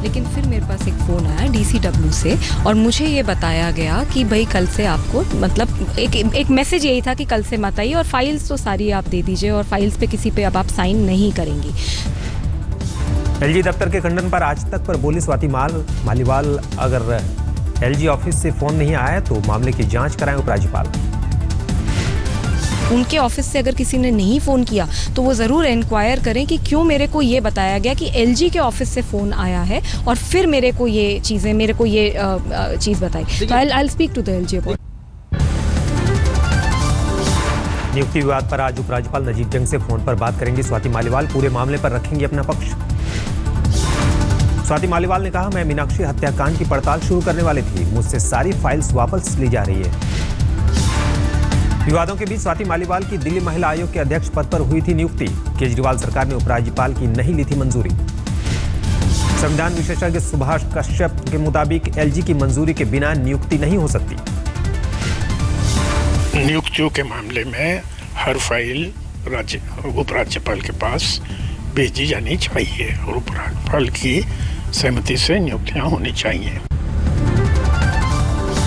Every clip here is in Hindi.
लेकिन फिर मेरे पास एक फ़ोन आया DCW से और मुझे ये बताया गया कि भाई कल से आपको मतलब एक मैसेज यही था कि कल से मत आइए और फाइल्स तो सारी आप दे दीजिए और फाइल्स पे किसी पे अब आप साइन नहीं करेंगी। LG दफ्तर के खंडन पर आज तक पर बोली स्वाति मालीवाल, अगर LG ऑफिस से फोन नहीं आया तो मामले की जांच कराएं उपराज्यपाल। उनके ऑफिस से अगर किसी ने नहीं फ़ोन किया तो वो ज़रूर इंक्वायर करें कि क्यों मेरे को ये बताया गया कि LG के ऑफिस से फ़ोन आया है और फिर मेरे को ये चीज़ बताई। तो I'll speak to the LG about। नियुक्ति विवाद पर आज उपराज्यपाल नजीब जंग से फोन पर बात करेंगी स्वाति मालीवाल, पूरे मामले पर रखेंगी अपना पक्ष। स्वाति मालीवाल ने कहा, मैं मीनाक्षी हत्याकांड की पड़ताल शुरू करने वाली थी, मुझसे सारी फाइल्स वापस ली जा रही है। विवादों के बीच स्वाति मालीवाल की दिल्ली महिला आयोग के अध्यक्ष पद पर हुई थी नियुक्ति। केजरीवाल सरकार ने उपराज्यपाल की नहीं ली थी मंजूरी। संविधान विशेषज्ञ सुभाष कश्यप के मुताबिक LG की मंजूरी के बिना नियुक्ति नहीं हो सकती। नियुक्तियों के मामले में हर फाइल उपराज्यपाल के पास भेजी जानी चाहिए और उपराज्यपाल की सहमति से नियुक्तियां होनी चाहिए।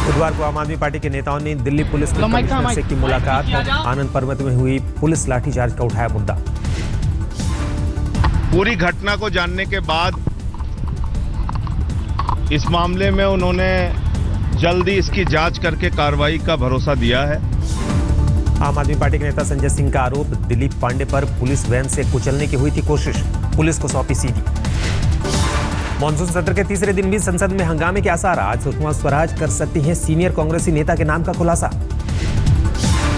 बुधवार को आम आदमी पार्टी के नेताओं ने दिल्ली पुलिस के कमिश्नर से की मुलाकात। आनंद पर्वत में हुई पुलिस लाठीचार्ज का उठाया मुद्दा। पूरी घटना को जानने के बाद इस मामले में उन्होंने जल्दी इसकी जांच करके कार्रवाई का भरोसा दिया है। आम आदमी पार्टी के नेता संजय सिंह का आरोप, दिलीप पांडे पर पुलिस वैन से कुचलने की हुई थी कोशिश, पुलिस को सौंपी CD। मॉनसून सत्र के तीसरे दिन भी संसद में हंगामे के आसार। आज सुषमा स्वराज कर सकती हैं सीनियर कांग्रेसी नेता के नाम का खुलासा।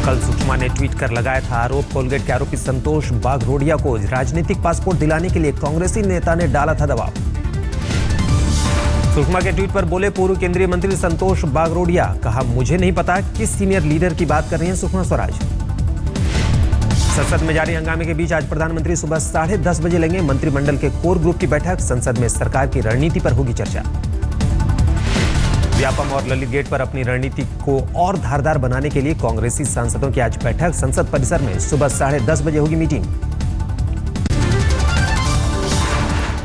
कल सुषमा ने ट्वीट कर लगाया था आरोप, कोलगेट के आरोपी संतोष बागरोडिया को राजनीतिक पासपोर्ट दिलाने के लिए कांग्रेसी नेता ने डाला था दबाव। सुषमा के ट्वीट पर बोले पूर्व केंद्रीय मंत्री संतोष बागरोडिया, कहा मुझे नहीं पता किस सीनियर लीडर की बात कर रही हैं सुषमा स्वराज। संसद में जारी हंगामे के बीच आज प्रधानमंत्री सुबह 10:30 बजे लेंगे मंत्रिमंडल के कोर ग्रुप की बैठक। संसद में सरकार की रणनीति पर होगी चर्चा। व्यापम और ललित गेट पर अपनी रणनीति को और धारदार बनाने के लिए कांग्रेसी सांसदों की आज बैठक। संसद परिसर में सुबह 10:30 बजे होगी मीटिंग।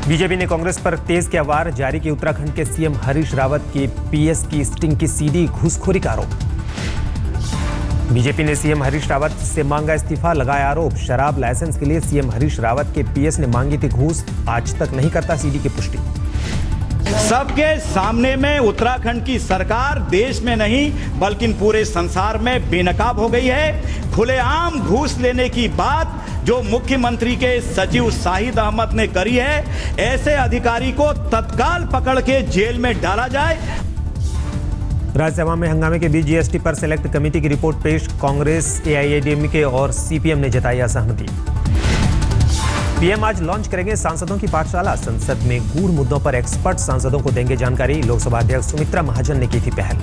बीजेपी ने कांग्रेस पर तेज किया वार, जारी की उत्तराखंड के CM हरीश रावत की PS की स्टिंग की CD घूसखोरी का आरोप। बीजेपी ने CM हरीश रावत से मांगा इस्तीफा, लगाया आरोप शराब लाइसेंस के लिए CM हरीश रावत के PS ने मांगी थी घूस, आज तक नहीं करता CD की पुष्टि। सबके सामने में उत्तराखंड की सरकार देश में नहीं बल्कि पूरे संसार में बेनकाब हो गई है। खुलेआम घूस लेने की बात जो मुख्यमंत्री के सचिव शाहिद अहमद ने करी है, ऐसे अधिकारी को तत्काल पकड़ के जेल में डाला जाए। राज्यसभा में हंगामे के बीच GST पर सेलेक्ट कमेटी की रिपोर्ट पेश। कांग्रेस, AIADMK और CPM ने जताई असहमति। PM आज लॉन्च करेंगे सांसदों की पाठशाला। संसद में गूढ़ मुद्दों पर एक्सपर्ट सांसदों को देंगे जानकारी। लोकसभा अध्यक्ष सुमित्रा महाजन ने की थी पहल।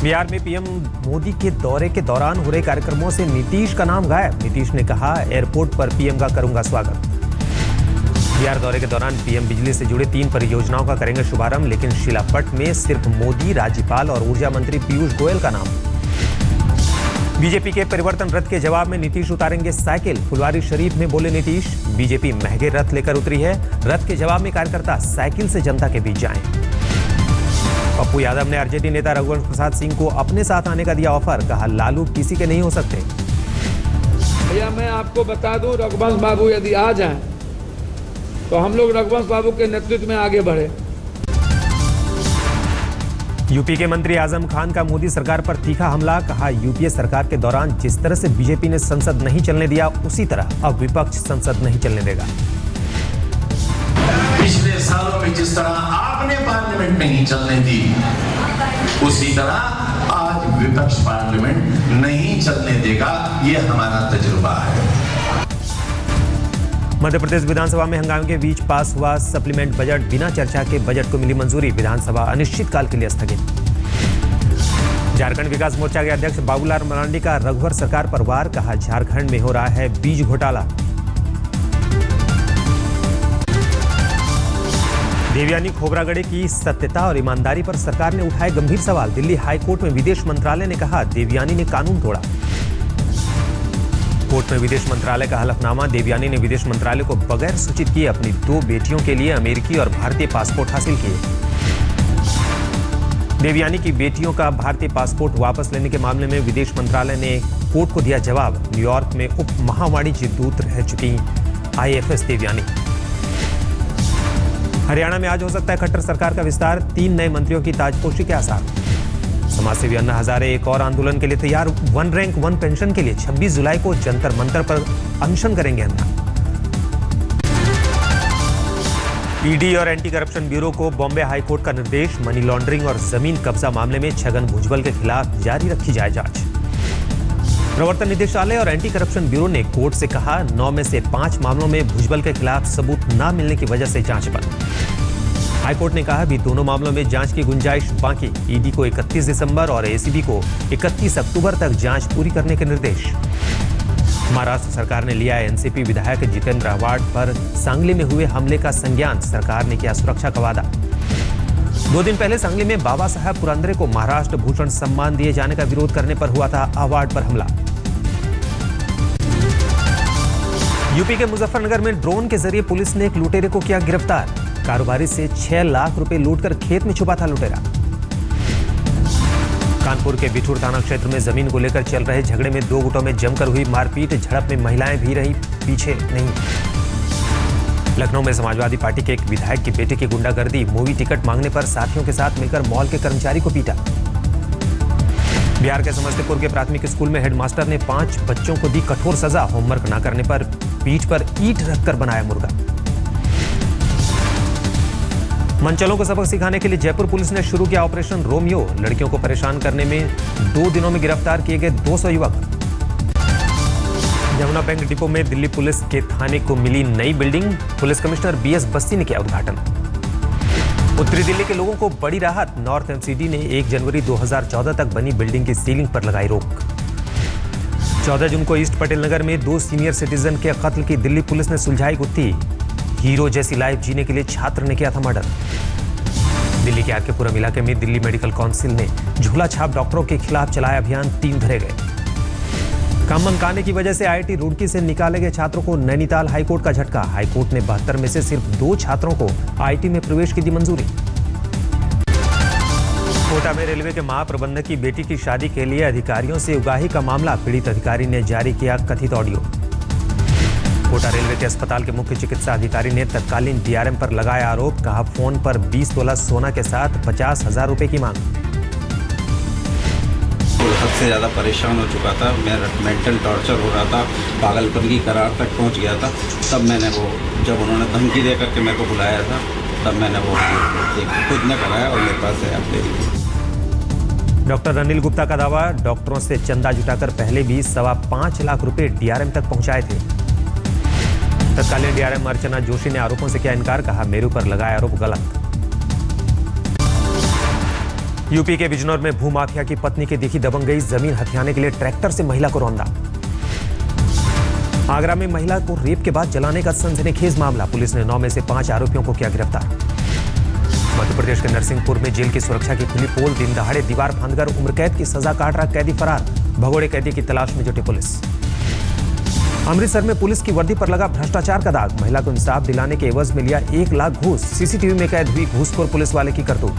बिहार में PM मोदी के दौरे के दौरान हो रहे कार्यक्रमों से नीतीश का नाम गायब। नीतीश ने कहा, एयरपोर्ट पर PM का करूंगा स्वागत। बिहार दौरे के दौरान PM बिजली से जुड़े 3 परियोजनाओं का करेंगे शुभारंभ, लेकिन शिलापट में सिर्फ मोदी, राज्यपाल और ऊर्जा मंत्री पीयूष गोयल का नाम। बीजेपी के परिवर्तन रथ के जवाब में नीतीश उतारेंगे साइकिल। फुलवारी शरीफ में बोले नीतीश, बीजेपी महंगे रथ लेकर उतरी है, रथ के जवाब में कार्यकर्ता साइकिल से जनता के बीच जाएं। पप्पू यादव ने आरजेडी नेता रघुवंश प्रसाद सिंह को अपने साथ आने का दिया ऑफर, कहा लालू किसी के नहीं हो सकते। भैया मैं आपको बता दूं, रघुवंश बाबू यदि आ जाएं तो हम लोग रघुवंश बाबू के नेतृत्व में आगे बढ़े। यूपी के मंत्री आजम खान का मोदी सरकार पर तीखा हमला, कहा यूपीए सरकार के दौरान जिस तरह से बीजेपी ने संसद नहीं चलने दिया, उसी तरह अब विपक्ष संसद नहीं चलने देगा। पिछले सालों में जिस तरह आपने पार्लियामेंट नहीं चलने दी, उसी तरह आज विपक्ष पार्लियामेंट नहीं चलने देगा, ये हमारा तजुर्बा है। मध्य प्रदेश विधानसभा में हंगामे के बीच पास हुआ सप्लीमेंट बजट। बिना चर्चा के बजट को मिली मंजूरी, विधानसभा अनिश्चितकाल के लिए स्थगित। झारखंड विकास मोर्चा के अध्यक्ष बाबूलाल मरांडी का रघुवर सरकार पर वार, कहा झारखंड में हो रहा है बीज घोटाला। देवयानी खोबरागड़े की सत्यता और ईमानदारी पर सरकार ने उठाए गंभीर सवाल। दिल्ली हाईकोर्ट में विदेश मंत्रालय ने कहा देवयानी ने कानून तोड़ा। कोर्ट में विदेश मंत्रालय का हलफनामा। देवयानी ने विदेश मंत्रालय को बगैर सूचित किए अपनी 2 बेटियों के लिए अमेरिकी और भारतीय पासपोर्ट हासिल किए। देवयानी की बेटियों का भारतीय पासपोर्ट वापस लेने के मामले में विदेश मंत्रालय ने कोर्ट को दिया जवाब। न्यूयॉर्क में उप महावाणिज्य दूत रह चुकी IFS देवयानी। हरियाणा में आज हो सकता है खट्टर सरकार का विस्तार, 3 नए मंत्रियों की ताजपोशी के आसार। समाजसेवी अन्ना हजारे एक और आंदोलन के लिए तैयार। 1 रैंक 1 पेंशन के लिए 26 जुलाई को जंतर मंतर पर अनशन करेंगे अन्ना। ईडी और एंटी करप्शन ब्यूरो को बॉम्बे हाईकोर्ट का निर्देश। मनी लॉन्ड्रिंग और जमीन कब्जा मामले में छगन भुजबल के खिलाफ जारी रखी जाए जांच। प्रवर्तन निदेशालय और एंटी करप्शन ब्यूरो ने कोर्ट से कहा 9 में से 5 मामलों में भुजबल के खिलाफ सबूत न मिलने की वजह से जांच बंद। हाईकोर्ट ने कहा भी दोनों मामलों में जांच की गुंजाइश बाकी। ईडी को 31 दिसंबर और एसीबी को 31 अक्टूबर तक जांच पूरी करने के निर्देश। महाराष्ट्र सरकार ने लिया एनसीपी विधायक जितेंद्र आव्हाड पर सांगली में हुए हमले का संज्ञान। सरकार ने किया सुरक्षा का वादा। 2 दिन पहले सांगली में बाबा साहब पुरंदरे को महाराष्ट्र भूषण सम्मान दिए जाने का विरोध करने पर हुआ था आव्हाड पर हमला। यूपी के मुजफ्फरनगर में ड्रोन के जरिए पुलिस ने एक लुटेरे को किया गिरफ्तार। कारोबारी से 6 लाख रुपए लूटकर खेत में छुपा था लुटेरा। कानपुर के बिठूर थाना क्षेत्र में जमीन को लेकर चल रहे झगड़े में 2 गुटों में जमकर हुई मारपीट। झड़प में महिलाएं भी रही पीछे नहीं। लखनऊ में समाजवादी पार्टी के एक विधायक की बेटे की गुंडागर्दी। मूवी टिकट मांगने पर साथियों के साथ मिलकर मॉल के कर्मचारी को पीटा। बिहार के समस्तीपुर के प्राथमिक स्कूल में हेडमास्टर ने 5 बच्चों को दी कठोर सजा। होमवर्क न करने पर पीठ पर ईंट रखकर बनाया मुर्गा। मंचलों को सबक सिखाने के लिए जयपुर पुलिस ने शुरू किया ऑपरेशन रोमियो। लड़कियों को परेशान करने में 2 दिनों में गिरफ्तार किए गए 200 युवक। यमुना बैंक डिपो में दिल्ली पुलिस के थाने को मिली नई building. Police commissioner BS Bassi ने किया उद्घाटन। उत्तरी दिल्ली के लोगों को बड़ी राहत। नॉर्थ MCD ने 1 जनवरी 2014 तक बनी बिल्डिंग की सीलिंग पर लगाई रोक। 14 जून को ईस्ट पटेल नगर में 2 सीनियर सिटीजन के कत्ल की दिल्ली पुलिस ने सुलझाई गुत्थी। हीरो जैसी लाइफ जीने के लिए छात्र ने किया था मर्डर। दिल्ली के RK पुरम इलाके में दिल्ली मेडिकल काउंसिल ने झूला छाप डॉक्टरों के खिलाफ चलाया अभियान। 3 धरे गए। काम मंकाने की वजह से IIT रुड़की से निकाले गए छात्रों को नैनीताल हाईकोर्ट का झटका। हाईकोर्ट ने 72 में से सिर्फ 2 छात्रों को IIT में प्रवेश की दी मंजूरी। कोटा में रेलवे के महाप्रबंधक की बेटी की शादी के लिए अधिकारियों से उगाही का मामला। पीड़ित अधिकारी ने जारी किया कथित ऑडियो। कोटा रेलवे के अस्पताल के मुख्य चिकित्सा अधिकारी ने तत्कालीन DRM पर लगाया आरोप। कहा फोन पर 20 तोला सोना के साथ 50,000 रुपए की मांग। हद से ज़्यादा परेशान हो चुका था। मेरा मेंटल टॉर्चर हो रहा था, पागलपन की करार तक पहुंच गया था। तब मैंने वो जब उन्होंने धमकी दे करके मेरे को बुलाया था तब मैंने वो खुद ने कराया और मेरे पास है अपने। डॉक्टर अनिल गुप्ता का दावा डॉक्टरों से चंदा जुटाकर पहले भी 5.25 लाख रुपए DRM तक पहुंचाए थे। तत्कालीन DRM अर्चना जोशी ने आरोपों से किया इनकार। कहा मेरे ऊपर लगाया आरोप गलत। यूपी के बिजनौर में भूमाफिया की पत्नी की दिखी दबंग गई। जमीन हथियाने के लिए ट्रैक्टर से महिला को रौंदा। आगरा में महिला को रेप के बाद जलाने का सनसनीखेज मामला। पुलिस ने 9 में से 5 आरोपियों को किया गिरफ्तार। मध्य प्रदेश के नरसिंहपुर में जेल की सुरक्षा की खुली पोल। दिन दहाड़े दीवार फांदकर उम्र कैद की सजा काट रहा कैदी फरार। भगोड़े कैदी की तलाश में जुटी पुलिस। अमृतसर में पुलिस की वर्दी पर लगा भ्रष्टाचार का दाग। महिला को इंसाफ दिलाने के एवज में लिया 1 लाख घूस। CCTV में कैद हुई घूसखोर पुलिस वाले की करतूत।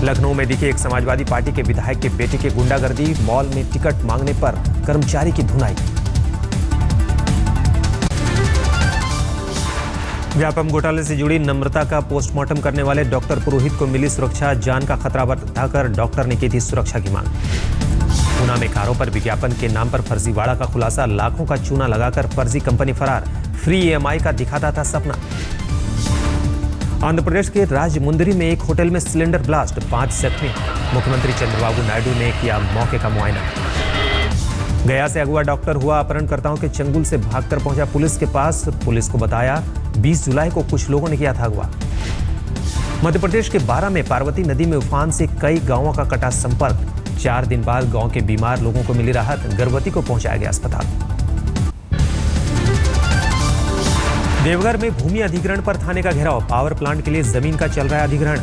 लखनऊ में दिखी एक समाजवादी पार्टी के विधायक के बेटे की गुंडागर्दी। मॉल में टिकट मांगने पर कर्मचारी की धुनाई। व्यापम घोटाले से जुड़ी नम्रता का पोस्टमार्टम करने वाले डॉक्टर पुरोहित को मिली सुरक्षा। जान का खतरा बताकर डॉक्टर ने की थी सुरक्षा की मांग। ऊना में कारों पर विज्ञापन के नाम पर फर्जीवाड़ा का खुलासा। लाखों का चूना लगाकर फर्जी कंपनी फरार। फ्री EMI का दिखाता था सपना। आंध्र प्रदेश के राजमुंदरी में एक होटल में सिलेंडर ब्लास्ट। 5 जख्मी। मुख्यमंत्री चंद्रबाबू नायडू ने किया मौके का मुआयना। गया से अगवा डॉक्टर हुआ अपहरणकर्ताओं के चंगुल से भागकर पहुंचा पुलिस के पास। पुलिस को बताया 20 जुलाई को कुछ लोगों ने किया था अगवा। मध्य प्रदेश के 12 में पार्वती नदी में उफान से कई गांवों का कटा संपर्क। 4 दिन बाद गांव के बीमार लोगों को मिली राहत। गर्भवती को पहुंचाया गया अस्पताल। देवघर में भूमि अधिग्रहण पर थाने का घेराव। पावर प्लांट के लिए जमीन का चल रहा है अधिग्रहण।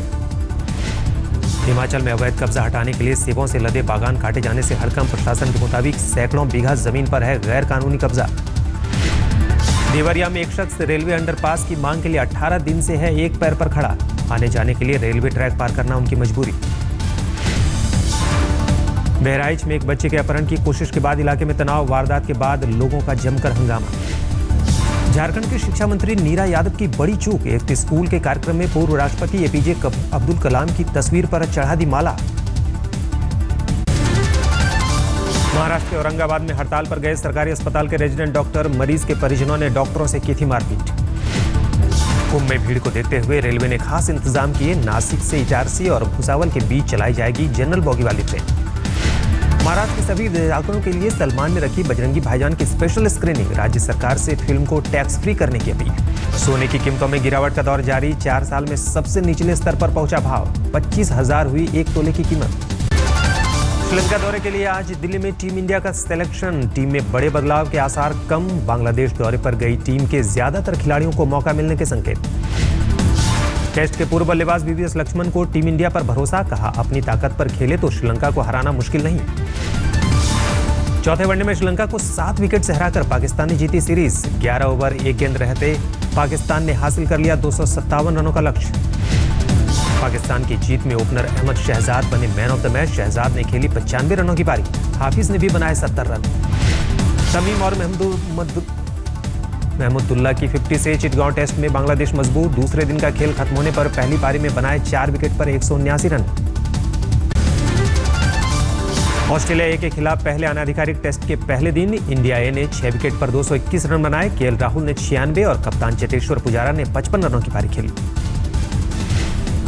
हिमाचल में अवैध कब्जा हटाने के लिए सेबों से लदे बागान काटे जाने से हड़कंप। प्रशासन के मुताबिक सैकड़ों बीघा जमीन पर है गैर कानूनी कब्जा। देवरिया में एक शख्स रेलवे अंडरपास की मांग के लिए 18 दिन से है एक पैर पर खड़ा। आने जाने के लिए रेलवे ट्रैक पार करना उनकी मजबूरी। बहराइच में एक बच्चे के अपहरण की कोशिश के बाद इलाके में तनाव। वारदात के बाद लोगों का जमकर हंगामा। झारखंड के शिक्षा मंत्री नीरा यादव की बड़ी चूक। एक स्कूल के कार्यक्रम में पूर्व राष्ट्रपति एपीजे अब्दुल कलाम की तस्वीर पर चढ़ा दी माला। महाराष्ट्र के औरंगाबाद में हड़ताल पर गए सरकारी अस्पताल के रेजिडेंट डॉक्टर। मरीज के परिजनों ने डॉक्टरों से की थी मारपीट। कुंभ में भीड़ को देखते हुए रेलवे ने खास इंतजाम किए। नासिक से इटारसी और भुसावल के बीच चलाई जाएगी जनरल बोगी वाली ट्रेन। महाराष्ट्र के सभी विधायकों के लिए सलमान ने रखी बजरंगी भाईजान की स्पेशल स्क्रीनिंग। राज्य सरकार से फिल्म को टैक्स फ्री करने की अपील। सोने की कीमतों में गिरावट का दौर जारी। 4 साल में सबसे निचले स्तर पर पहुंचा भाव। 25,000 हुई 1 तोले की कीमत। श्रीलंका दौरे के लिए आज दिल्ली में टीम इंडिया का सिलेक्शन। टीम में बड़े बदलाव के आसार कम। बांग्लादेश दौरे पर गई टीम के ज्यादातर खिलाड़ियों को मौका मिलने के संकेत। टेस्ट के पूर्व बल्लेबाज वीवीएस लक्ष्मण को टीम इंडिया पर भरोसा। कहा अपनी ताकत पर खेले तो श्रीलंका को हराना मुश्किल नहीं। चौथे वनडे में श्रीलंका को 7 विकेट से हराकर पाकिस्तान ने जीती सीरीज। 11 ओवर 1 गेंद रहते पाकिस्तान ने हासिल कर लिया 257 रनों का लक्ष्य। पाकिस्तान की जीत में ओपनर अहमद शहजाद बने man of the match. Shehzad ने खेली 95 रनों की पारी। हाफिज ने भी बनाए 70 रन। तमीम और महमूदुल्लाह की 50 से चिटगांव टेस्ट में बांग्लादेश मजबूत। दूसरे दिन का खेल खत्म होने पर पहली पारी में बनाए 4 विकेट पर 179 रन। ऑस्ट्रेलिया ए के खिलाफ पहले अनाधिकारिक टेस्ट के पहले दिन इंडिया ए ने 6 विकेट पर 221 रन बनाए। केएल राहुल ने 96 और कप्तान चेतेश्वर पुजारा ने 55 रनों की पारी खेली।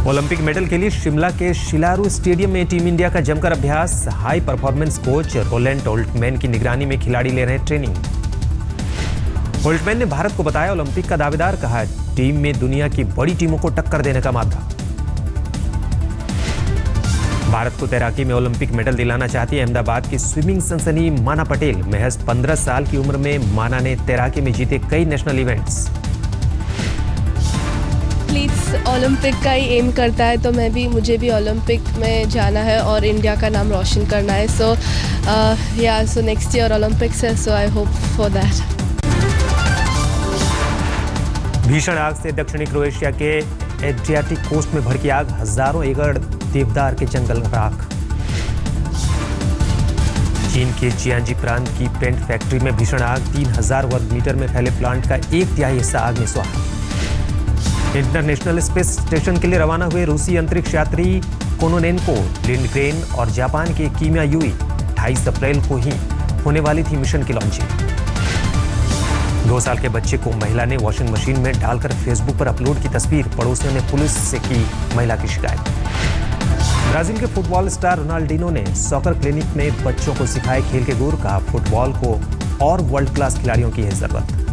ओलंपिक मेडल के लिए शिमला के शिलारू स्टेडियम में टीम इंडिया का जमकर अभ्यास। हाई परफॉर्मेंस कोच रोलैंड ओल्टमैन की निगरानी में खिलाड़ी ले रहे ट्रेनिंग। ओल्टमैन ने भारत को बताया ओलंपिक का दावेदार। कहा टीम में दुनिया की बड़ी टीमों को टक्कर देने का मादा। भारत को तैराकी में ओलंपिक मेडल दिलाना चाहती है अहमदाबाद की स्विमिंग सनसनी माना पटेल। महज 15 साल की उम्र में माना ने तैराकी में जीते कई नेशनल इवेंट्स। एथलीट्स ओलंपिक का ही एम करता है तो मुझे भी ओलंपिक में जाना है और इंडिया का नाम रोशन करना है। सो नेक्स्ट ईयर ओलंपिक्स है, सो आई होप फॉर दैट। भीषण आग से दक्षिणी क्रोएशिया के एड्रियाटिक कोस्ट में भड़की आग। हजारों एकड़ देवदार के जंगल राख। चीन के जियांजी प्रांत की पेंट फैक्ट्री में भीषण आग। 3000 वर्ग मीटर में फैले प्लांट का 1/3 हिस्सा आग में स्वाहा। इंटरनेशनल स्पेस स्टेशन के लिए रवाना हुए रूसी अंतरिक्ष यात्री कोनोनेंको, लिंडग्रेन और जापान के कीमिया युई 28 अप्रैल को ही होने वाली थी मिशन की लॉन्चिंग। 2 साल के बच्चे को महिला ने वॉशिंग मशीन में डालकर फेसबुक पर अपलोड की तस्वीर। पड़ोसियों ने पुलिस से की महिला की शिकायत। ब्राजील के फुटबॉल स्टार रोनाल्डिनो ने सॉकर क्लिनिक में बच्चों को सिखाए खेल के गुर। कहा फुटबॉल को और वर्ल्ड क्लास खिलाड़ियों की है जरूरत।